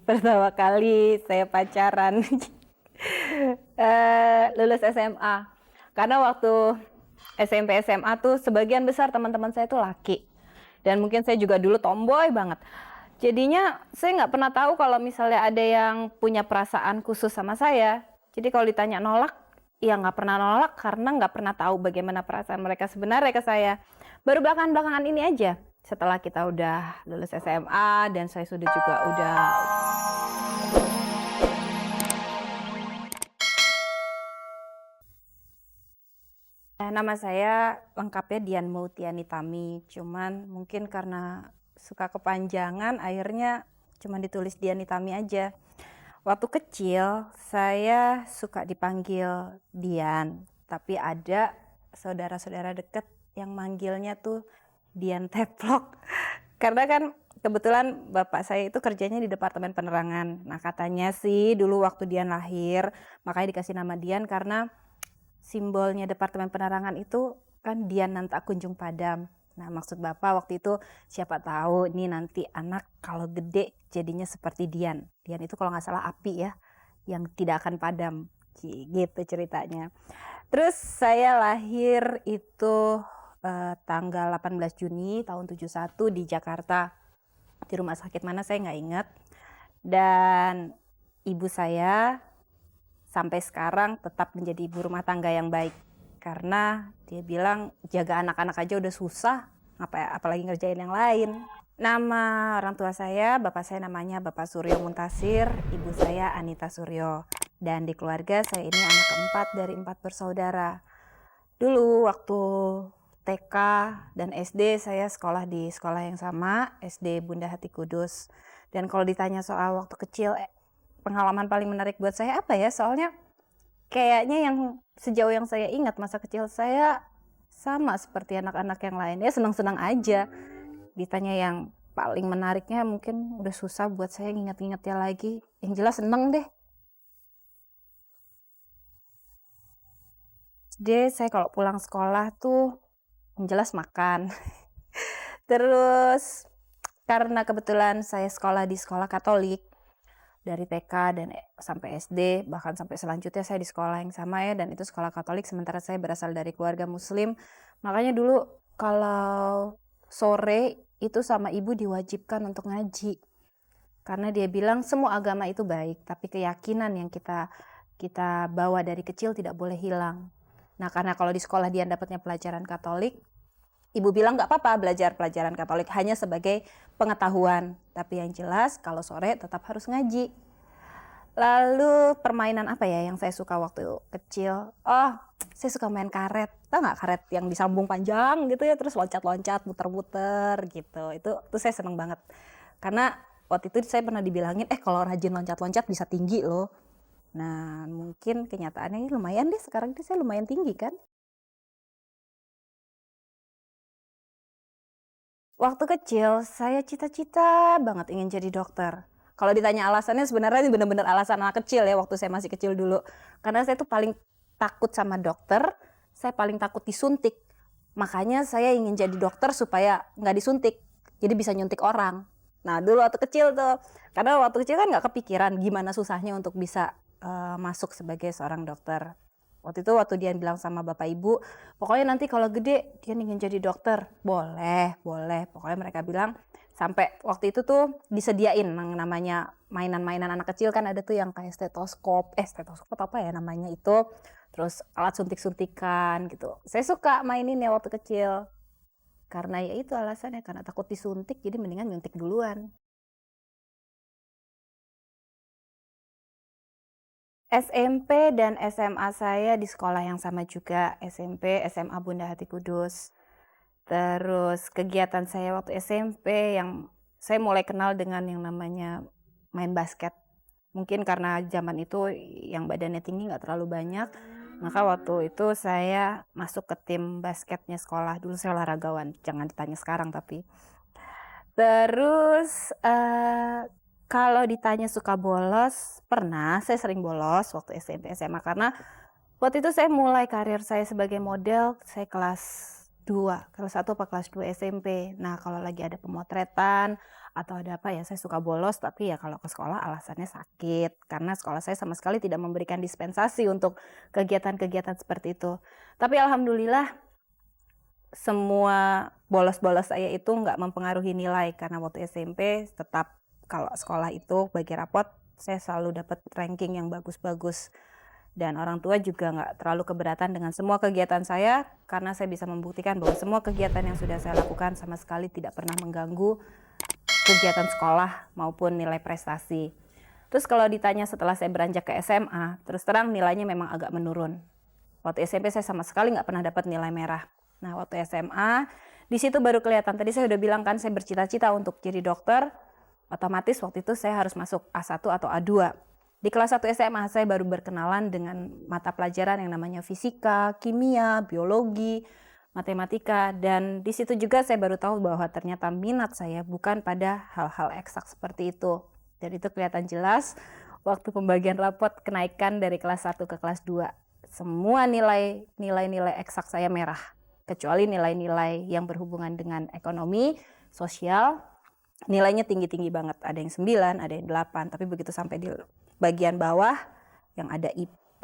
Pertama kali saya pacaran lulus SMA. Karena waktu SMP SMA tuh sebagian besar teman-teman saya tuh laki. Dan mungkin saya juga dulu tomboy banget. Jadinya saya nggak pernah tahu kalau misalnya ada yang punya perasaan khusus sama saya. Jadi kalau ditanya nolak, ya nggak pernah nolak karena nggak pernah tahu bagaimana perasaan mereka sebenarnya ke saya. Baru belakangan-belakangan ini aja, setelah kita udah lulus SMA dan saya sudah juga udah. Nama saya lengkapnya Dian Mautiani Tami, cuman mungkin karena suka kepanjangan akhirnya cuma ditulis Dian Tami aja. Waktu kecil saya suka dipanggil Dian, tapi ada saudara-saudara deket yang manggilnya tuh Dian Teplok. Karena kan kebetulan bapak saya itu kerjanya di Departemen Penerangan. Nah katanya sih dulu waktu Dian lahir, makanya dikasih nama Dian karena simbolnya Departemen Penerangan itu kan Dian Nanta Kunjung Padam. Nah maksud bapak waktu itu siapa tahu nih nanti anak kalau gede jadinya seperti Dian. Dian itu kalau nggak salah api ya, yang tidak akan padam. Gitu ceritanya. Terus saya lahir itu tanggal 18 Juni tahun 71 di Jakarta. Di rumah sakit mana saya nggak ingat. Dan ibu saya sampai sekarang tetap menjadi ibu rumah tangga yang baik. Karena dia bilang jaga anak-anak aja udah susah, apalagi ngerjain yang lain. Nama orang tua saya, bapak saya namanya Bapak Suryo Muntasir, ibu saya Anita Suryo. Dan di keluarga saya ini anak keempat dari 4 bersaudara. Dulu waktu TK dan SD saya sekolah di sekolah yang sama, SD Bunda Hati Kudus. Dan kalau ditanya soal waktu kecil, pengalaman paling menarik buat saya apa ya? Soalnya kayaknya yang sejauh yang saya ingat masa kecil saya sama seperti anak-anak yang lain. Ya senang-senang aja. Ditanya yang paling menariknya mungkin udah susah buat saya nginget-ngingetnya lagi. Yang jelas seneng deh. Jadi saya kalau pulang sekolah tuh yang jelas makan. Terus karena kebetulan saya sekolah di sekolah Katolik dari TK dan sampai SD, bahkan sampai selanjutnya saya di sekolah yang sama ya, dan itu sekolah Katolik sementara saya berasal dari keluarga Muslim. Makanya dulu kalau sore itu sama ibu diwajibkan untuk ngaji. Karena dia bilang semua agama itu baik, tapi keyakinan yang kita bawa dari kecil tidak boleh hilang. Nah, karena kalau di sekolah dia dapatnya pelajaran Katolik, ibu bilang nggak apa-apa belajar pelajaran Katolik hanya sebagai pengetahuan. Tapi yang jelas kalau sore tetap harus ngaji. Lalu permainan apa ya yang saya suka waktu kecil? Oh, saya suka main karet. Tahu nggak karet yang disambung panjang gitu ya, terus loncat-loncat, muter-muter gitu. Itu saya seneng banget. Karena waktu itu saya pernah dibilangin, kalau rajin loncat-loncat bisa tinggi loh. Nah, mungkin kenyataannya lumayan deh, sekarang ini saya lumayan tinggi kan. Waktu kecil, saya cita-cita banget ingin jadi dokter. Kalau ditanya alasannya sebenarnya ini benar-benar alasan anak kecil ya, waktu saya masih kecil dulu. Karena saya tuh paling takut sama dokter, saya paling takut disuntik. Makanya saya ingin jadi dokter supaya nggak disuntik, jadi bisa nyuntik orang. Nah dulu waktu kecil tuh, karena waktu kecil kan nggak kepikiran gimana susahnya untuk bisa masuk sebagai seorang dokter. Waktu dia bilang sama bapak ibu, pokoknya nanti kalau gede dia ingin jadi dokter. Boleh. Pokoknya mereka bilang sampai waktu itu tuh disediain namanya mainan-mainan anak kecil kan ada tuh yang kayak stetoskop apa ya namanya itu. Terus alat suntik-suntikan gitu. Saya suka mainin ya waktu kecil. Karena ya itu alasannya, karena takut disuntik jadi mendingan nyuntik duluan. SMP dan SMA saya di sekolah yang sama juga, SMP, SMA Bunda Hati Kudus. Terus kegiatan saya waktu SMP yang saya mulai kenal dengan yang namanya main basket. Mungkin karena zaman itu yang badannya tinggi nggak terlalu banyak, maka waktu itu saya masuk ke tim basketnya sekolah. Dulu saya olahragawan, jangan ditanya sekarang tapi. Terus kalau ditanya suka bolos, pernah saya sering bolos waktu SMP SMA karena waktu itu saya mulai karir saya sebagai model, saya kelas 2, kelas 1 apa kelas 2 SMP. Nah, kalau lagi ada pemotretan atau ada apa ya, saya suka bolos, tapi ya kalau ke sekolah alasannya sakit. Karena sekolah saya sama sekali tidak memberikan dispensasi untuk kegiatan-kegiatan seperti itu. Tapi alhamdulillah semua bolos-bolos saya itu nggak mempengaruhi nilai. Karena waktu SMP tetap kalau sekolah itu bagi rapot, saya selalu dapat ranking yang bagus-bagus. Dan orang tua juga nggak terlalu keberatan dengan semua kegiatan saya karena saya bisa membuktikan bahwa semua kegiatan yang sudah saya lakukan sama sekali tidak pernah mengganggu kegiatan sekolah maupun nilai prestasi. Terus kalau ditanya setelah saya beranjak ke SMA, terus terang nilainya memang agak menurun. Waktu SMP saya sama sekali nggak pernah dapat nilai merah. Nah, waktu SMA, di situ baru kelihatan. Tadi saya udah bilang kan saya bercita-cita untuk jadi dokter, otomatis waktu itu saya harus masuk A1 atau A2. Di kelas 1 SMA saya baru berkenalan dengan mata pelajaran yang namanya fisika, kimia, biologi, matematika, dan di situ juga saya baru tahu bahwa ternyata minat saya bukan pada hal-hal eksak seperti itu. Dan itu kelihatan jelas waktu pembagian rapot kenaikan dari kelas 1 ke kelas 2. Semua nilai-nilai eksak saya merah, kecuali nilai-nilai yang berhubungan dengan ekonomi, sosial, nilainya tinggi-tinggi banget. Ada yang 9, ada yang 8, tapi begitu sampai di bagian bawah yang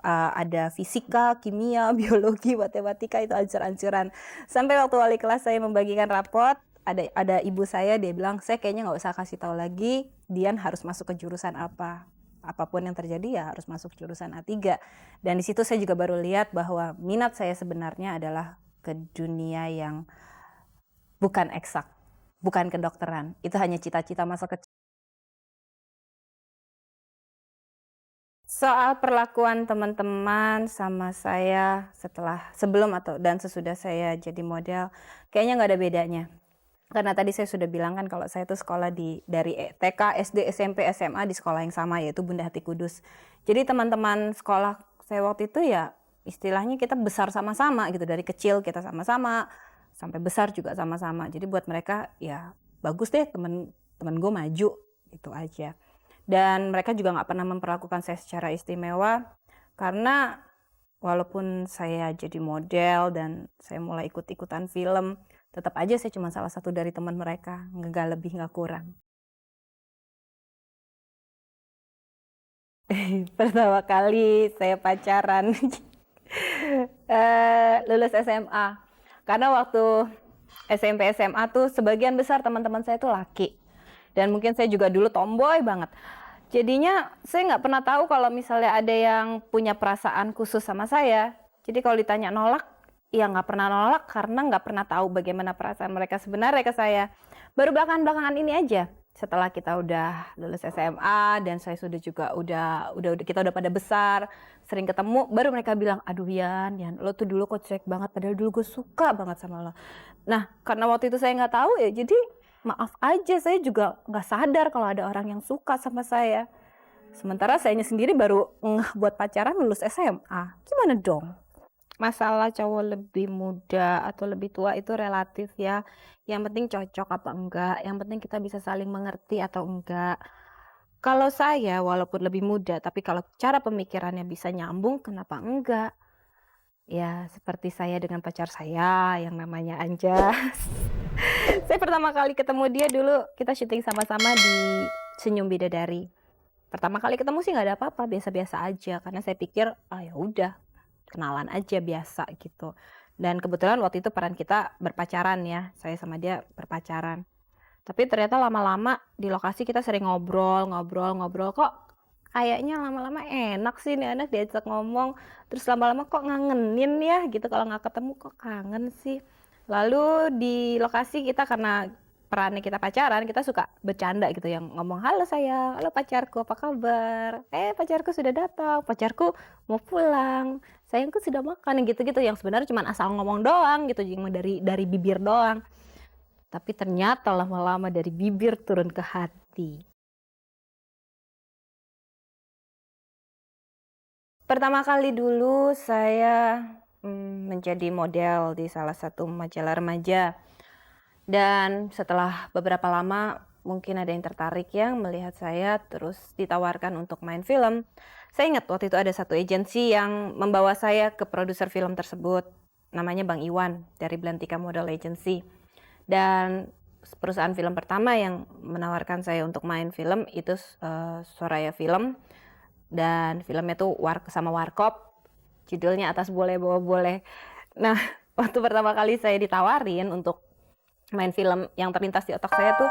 ada fisika, kimia, biologi, matematika itu ancur-ancuran. Sampai waktu wali kelas saya membagikan rapot, ada ibu saya, dia bilang, saya kayaknya nggak usah kasih tahu lagi, Dian harus masuk ke jurusan apa. Apapun yang terjadi ya harus masuk jurusan A3. Dan di situ saya juga baru lihat bahwa minat saya sebenarnya adalah ke dunia yang bukan eksak, bukan kedokteran. Itu hanya cita-cita masa kecil. Soal perlakuan teman-teman sama saya sebelum dan sesudah saya jadi model, kayaknya nggak ada bedanya. Karena tadi saya sudah bilang kan kalau saya itu sekolah dari TK, SD, SMP, SMA di sekolah yang sama, yaitu Bunda Hati Kudus. Jadi teman-teman sekolah saya waktu itu ya istilahnya kita besar sama-sama gitu, dari kecil kita sama-sama, sampai besar juga sama-sama. Jadi buat mereka ya bagus deh temen gue maju, gitu aja. Dan mereka juga nggak pernah memperlakukan saya secara istimewa, karena walaupun saya jadi model dan saya mulai ikut-ikutan film, tetap aja saya cuma salah satu dari teman mereka, nggak lebih nggak kurang. Pertama kali saya pacaran lulus SMA, karena waktu SMP SMA tuh sebagian besar teman-teman saya tuh laki, dan mungkin saya juga dulu tomboy banget. Jadinya saya nggak pernah tahu kalau misalnya ada yang punya perasaan khusus sama saya. Jadi kalau ditanya nolak, ya nggak pernah nolak karena nggak pernah tahu bagaimana perasaan mereka sebenarnya ke saya. Baru belakangan ini aja, setelah kita udah lulus SMA dan saya sudah juga kita udah pada besar, sering ketemu, baru mereka bilang, aduh Yan, lo tuh dulu kok cuek banget, padahal dulu gue suka banget sama lo. Nah, karena waktu itu saya nggak tahu ya, jadi maaf aja, saya juga nggak sadar kalau ada orang yang suka sama saya. Sementara sayanya sendiri baru buat pacaran lulus SMA. Gimana dong? Masalah cowok lebih muda atau lebih tua itu relatif ya. Yang penting cocok apa enggak, yang penting kita bisa saling mengerti atau enggak. Kalau saya walaupun lebih muda, tapi kalau cara pemikirannya bisa nyambung, kenapa enggak? Ya seperti saya dengan pacar saya yang namanya Anjas. Saya pertama kali ketemu dia dulu, kita syuting sama-sama di Senyum Bidadari. Pertama kali ketemu sih nggak ada apa-apa, biasa-biasa aja, karena saya pikir ya udah kenalan aja biasa gitu. Dan kebetulan waktu itu peran kita berpacaran ya, saya sama dia berpacaran. Tapi ternyata lama-lama di lokasi kita sering ngobrol kok kayaknya lama-lama enak sih nih anak diajak ngomong, terus lama-lama kok ngangenin ya gitu, kalau nggak ketemu kok kangen sih. Lalu di lokasi kita karena perannya kita pacaran, kita suka bercanda gitu, yang ngomong, halo sayang, halo pacarku, apa kabar? Pacarku sudah datang, pacarku mau pulang, sayangku sudah makan, gitu-gitu, yang sebenarnya cuma asal ngomong doang gitu, yang dari bibir doang. Tapi ternyata lama-lama dari bibir turun ke hati. Pertama kali dulu saya menjadi model di salah satu majalah remaja. Dan setelah beberapa lama mungkin ada yang tertarik yang melihat saya, terus ditawarkan untuk main film. Saya ingat waktu itu ada satu agensi yang membawa saya ke produser film tersebut. namanya Bang Iwan dari Belantika Model Agency. Dan perusahaan film pertama yang menawarkan saya untuk main film itu Soraya Film, dan filmnya tuh sama Warkop, judulnya Atas Boleh Bawa Boleh. Nah, waktu pertama kali saya ditawarin untuk main film, yang terlintas di otak saya tuh